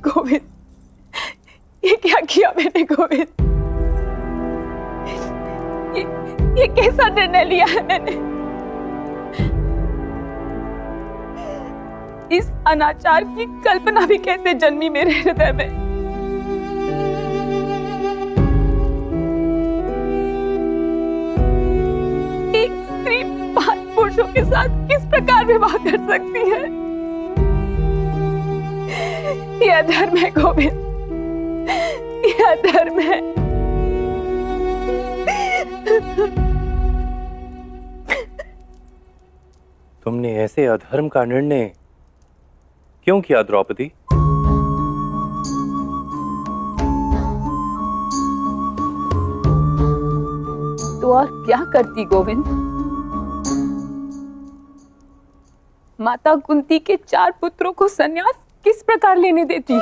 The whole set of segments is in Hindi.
गोविंद, ये क्या किया मैंने गोविंद? ये कैसा निर्णय लिया है मैंने? इस अनाचार की कल्पना भी कैसे जन्मी मेरे हृदय में? एक स्त्री 5 पुरुषों के साथ किस प्रकार विवाह कर सकती है? यह अधर्म है गोविंद, यह अधर्म है। तुमने ऐसे अधर्म का निर्णय क्यों किया द्रौपदी? तो और क्या करती गोविंद? माता कुंती के 4 पुत्रों को संन्यास किस प्रकार लेने देती?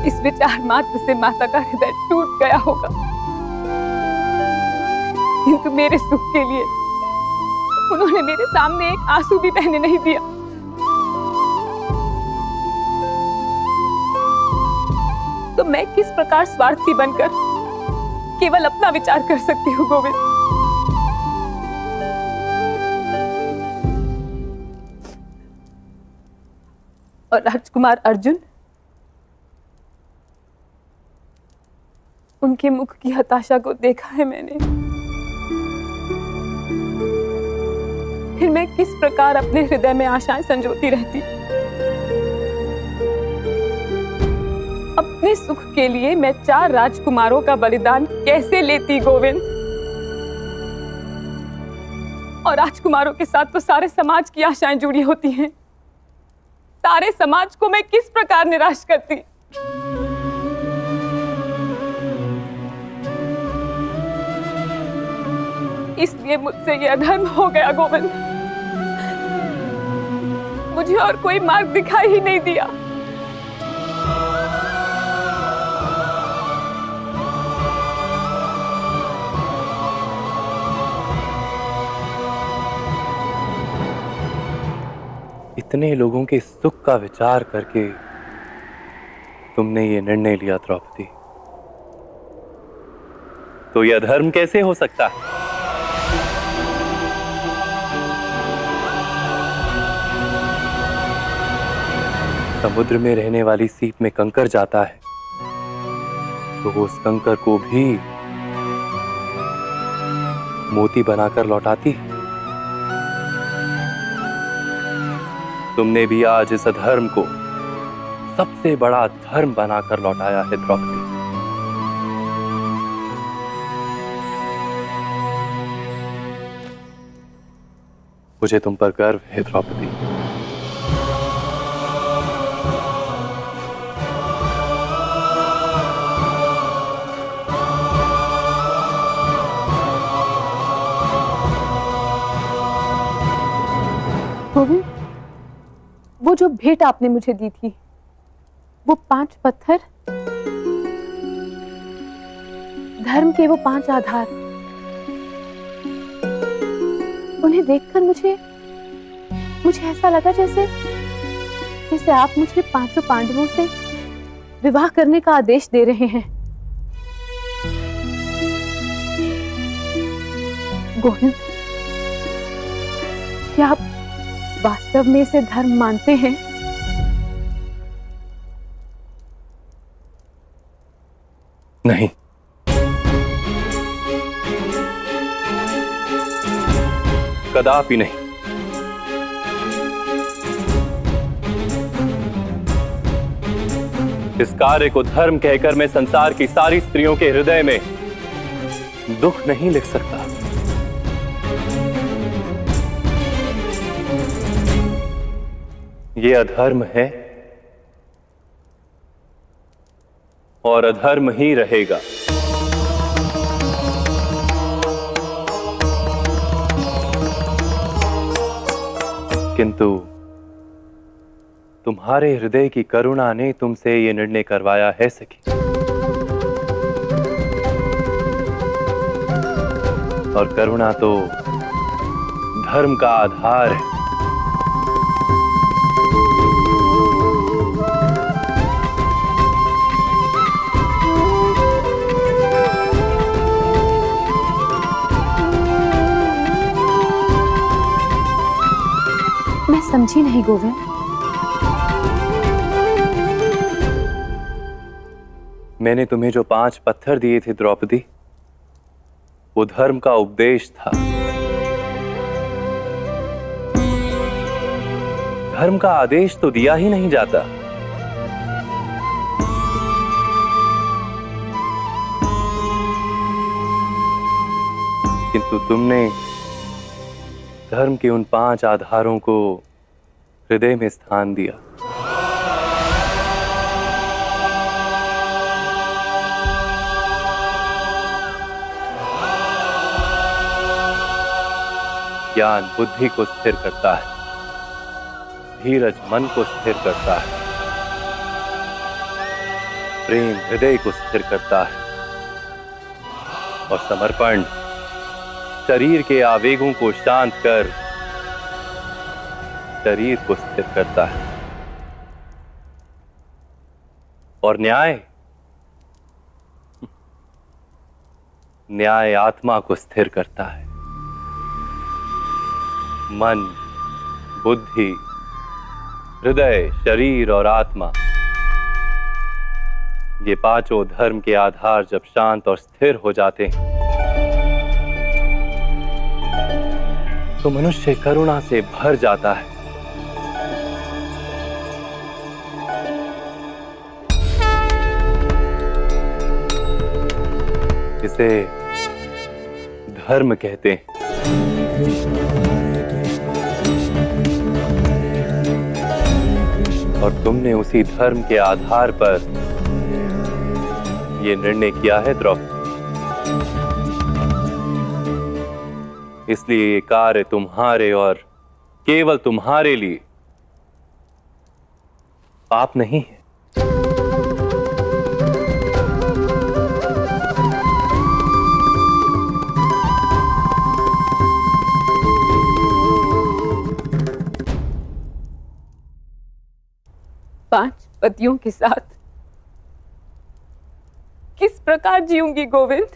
इस विचार मात्र से माता का हृदय टूट गया होगा, किंतु मेरे सुख के लिए उन्होंने मेरे सामने एक आंसू भी बहने नहीं दिया। तो मैं किस प्रकार स्वार्थी बनकर केवल अपना विचार कर सकती हूँ गोविंद? और राजकुमार अर्जुन, उनके मुख की हताशा को देखा है मैंने। फिर मैं किस प्रकार अपने हृदय में आशाएं संजोती रहती। अपने सुख के लिए मैं 4 राजकुमारों का बलिदान कैसे लेती गोविंद? और राजकुमारों के साथ तो सारे समाज की आशाएं जुड़ी होती हैं। सारे समाज को मैं किस प्रकार निराश करती। इसलिए मुझसे यह अधर्म हो गया गोविंद। मुझे और कोई मार्ग दिखाई ही नहीं दिया। इतने लोगों के सुख का विचार करके तुमने ये निर्णय लिया द्रौपदी, तो यह धर्म कैसे हो सकता है? समुद्र में रहने वाली सीप में कंकर जाता है तो वो उस कंकर को भी मोती बनाकर लौटाती है। तुमने भी आज इस अधर्म को सबसे बड़ा धर्म बनाकर लौटाया है द्रौपदी। मुझे तुम पर गर्व है द्रौपदी। गोविंद, वो जो भेंट आपने मुझे दी थी, वो 5 पत्थर, धर्म के वो 5 आधार, उन्हें देखकर मुझे ऐसा लगा जैसे आप मुझे 5 पांडवों से विवाह करने का आदेश दे रहे हैं। गोविंद, क्या आप वास्तव में इसे धर्म मानते हैं? नहीं, कदापि नहीं। इस कार्य को धर्म कहकर मैं संसार की सारी स्त्रियों के हृदय में दुख नहीं लिख सकता। ये अधर्म है और अधर्म ही रहेगा। तुम्हारे हृदय की करुणा ने तुमसे ये निर्णय करवाया है सखी। और करुणा तो धर्म का आधार है। मैं समझी नहीं गोविंद। मैंने तुम्हें जो 5 पत्थर दिए थे द्रौपदी, वो धर्म का उपदेश था। धर्म का आदेश तो दिया ही नहीं जाता। किंतु तुमने धर्म के उन 5 आधारों को हृदय में स्थान दिया। ज्ञान बुद्धि को स्थिर करता है, धीरज मन को स्थिर करता है, प्रेम हृदय को स्थिर करता है, और समर्पण शरीर के आवेगों को शांत कर शरीर को स्थिर करता है। और न्याय आत्मा को स्थिर करता है। मन, बुद्धि, हृदय, शरीर और आत्मा, ये 5 धर्म के आधार जब शांत और स्थिर हो जाते हैं तो मनुष्य करुणा से भर जाता है। इसे धर्म कहते हैं। और तुमने उसी धर्म के आधार पर यह निर्णय किया है द्रौपदी। इसलिए ये कार्य तुम्हारे और केवल तुम्हारे लिए पाप नहीं है। पांच पतियों के साथ किस प्रकार जीऊंगी गोविंद?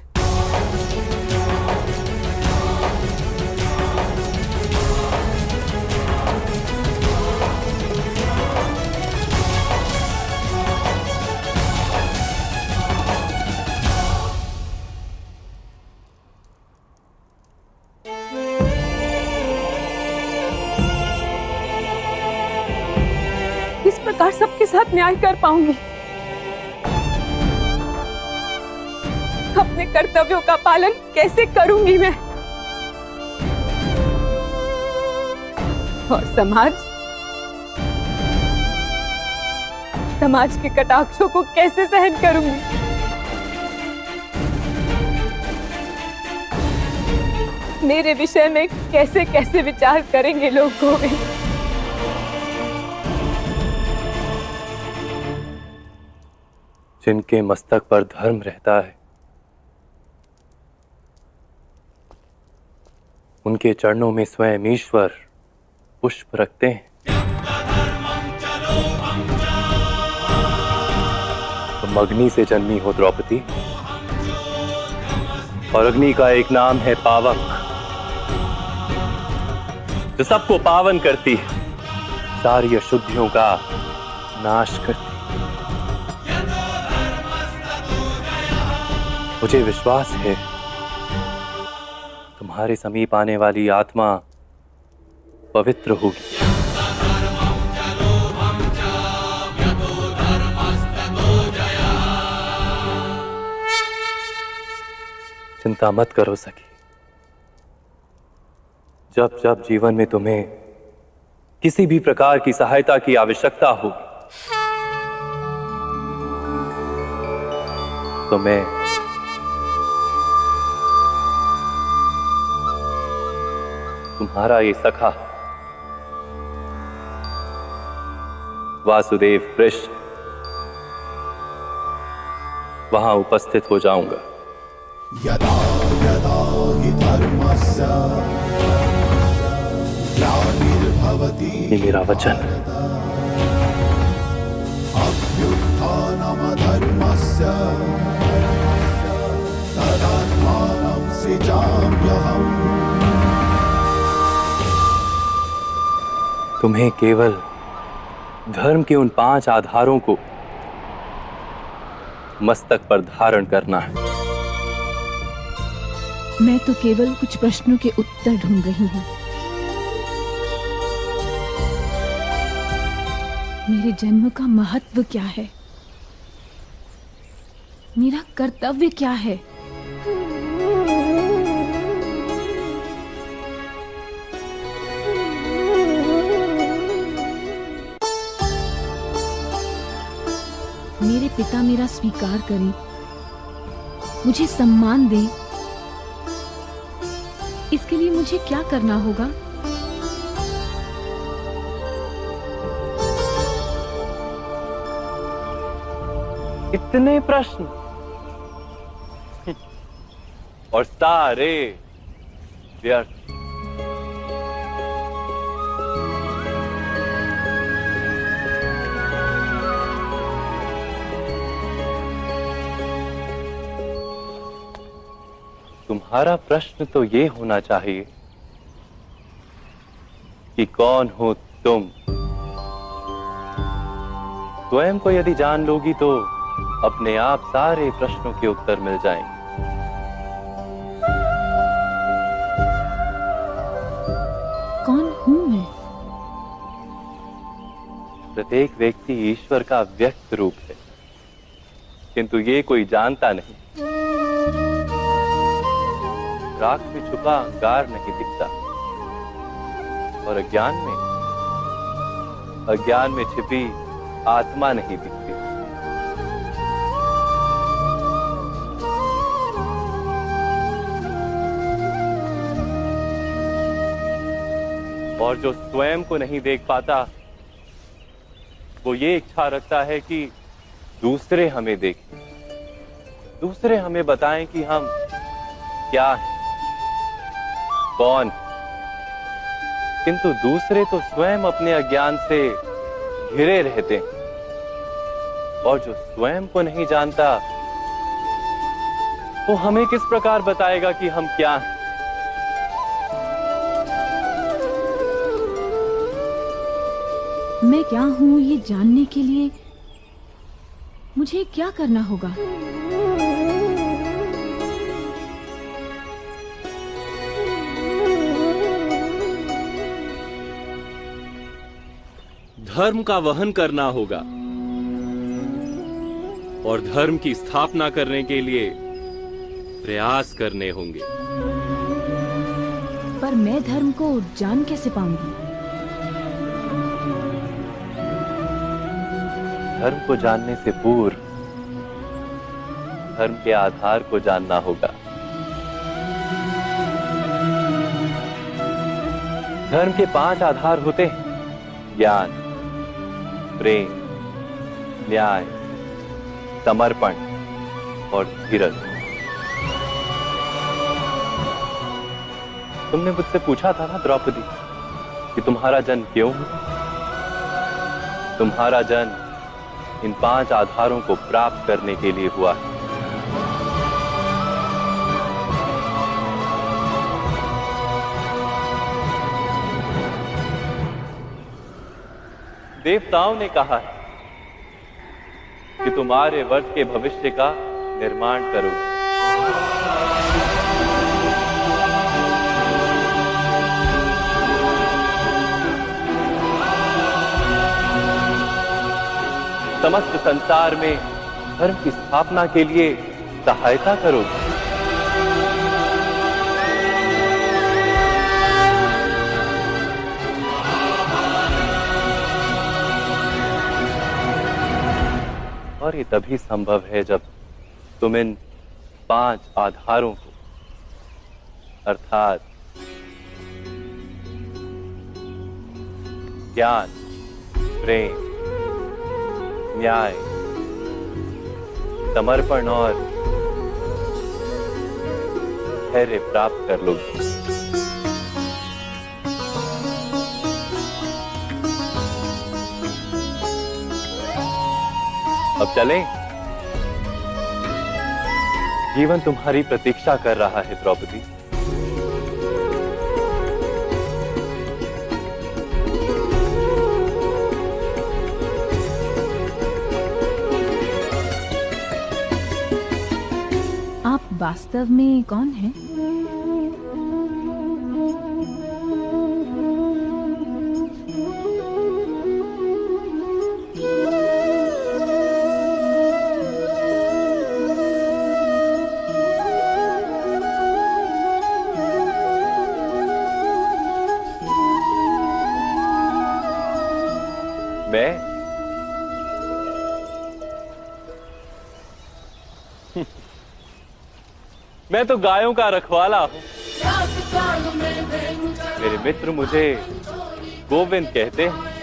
किस प्रकार सबके साथ न्याय कर पाऊंगी? अपने कर्तव्यों का पालन कैसे करूंगी मैं? और समाज के कटाक्षों को कैसे सहन करूंगी? मेरे विषय में कैसे कैसे विचार करेंगे लोग गोविंद? जिनके मस्तक पर धर्म रहता है उनके चरणों में स्वयं ईश्वर पुष्प रखते हैं। तुम अग्नि से जन्मी हो द्रौपदी, और अग्नि का एक नाम है पावक, जो सबको पावन करती है, सारी अशुद्धियों का नाश करती है। मुझे विश्वास है तुम्हारे समीप आने वाली आत्मा पवित्र होगी। चिंता मत करो सखी। जब जब जीवन में तुम्हें किसी भी प्रकार की सहायता की आवश्यकता होगी तो मैं तुम्हारा ये सखा वासुदेव कृष्ण वहां उपस्थित हो जाऊंगा। यदा यदा हि धर्मस्य ग्लानिर्भवति ये मेरा वचन। अभ्युत्थानमधर्मस्य तदात्मानं सृजाम्यहम्। तुम्हें केवल धर्म के उन 5 आधारों को मस्तक पर धारण करना है। मैं तो केवल कुछ प्रश्नों के उत्तर ढूंढ रही हूँ। मेरे जन्म का महत्व क्या है? मेरा कर्तव्य क्या है? मेरे पिता मेरा स्वीकार करें, मुझे सम्मान दें, इसके लिए मुझे क्या करना होगा? इतने प्रश्न और सारे व्यर्थ। तुम्हारा प्रश्न तो ये होना चाहिए कि कौन हो तुम? स्वयं को यदि जान लोगी तो अपने आप सारे प्रश्नों के उत्तर मिल जाएंगे। कौन हूं मैं? प्रत्येक व्यक्ति ईश्वर का व्यक्त रूप है, किंतु ये कोई जानता नहीं। राख में छुपा अंगार नहीं दिखता और अज्ञान में छिपी आत्मा नहीं दिखती। और जो स्वयं को नहीं देख पाता वो ये इच्छा रखता है कि दूसरे हमें देखें, दूसरे हमें बताएं कि हम क्या हैं, कौन। किंतु दूसरे तो स्वयं अपने अज्ञान से घिरे रहते हैं और जो स्वयं को नहीं जानता वो हमें किस प्रकार बताएगा कि हम क्या हैं। मैं क्या हूं ये जानने के लिए मुझे क्या करना होगा? धर्म का वहन करना होगा और धर्म की स्थापना करने के लिए प्रयास करने होंगे। पर मैं धर्म को जान कैसे पाऊंगी? धर्म को जानने से पूर्व धर्म के आधार को जानना होगा। धर्म के 5 आधार होते हैं: ज्ञान, प्रेम, न्याय, समर्पण और धीरज। तुमने मुझसे पूछा था ना द्रौपदी कि तुम्हारा जन्म क्यों हुआ? तुम्हारा जन्म इन 5 आधारों को प्राप्त करने के लिए हुआ है। देवताओं ने कहा है कि तुम आर्यवर्त के भविष्य का निर्माण करो। समस्त संसार में धर्म की स्थापना के लिए सहायता करो। और ये तभी संभव है जब तुम इन 5 आधारों को अर्थात ज्ञान, प्रेम, न्याय, समर्पण और धैर्य प्राप्त कर लोगे। अब चलें? जीवन तुम्हारी प्रतीक्षा कर रहा है द्रौपदी। आप वास्तव में कौन हैं? मैं तो गायों का रखवाला हूं। मेरे मित्र मुझे गोविंद कहते हैं।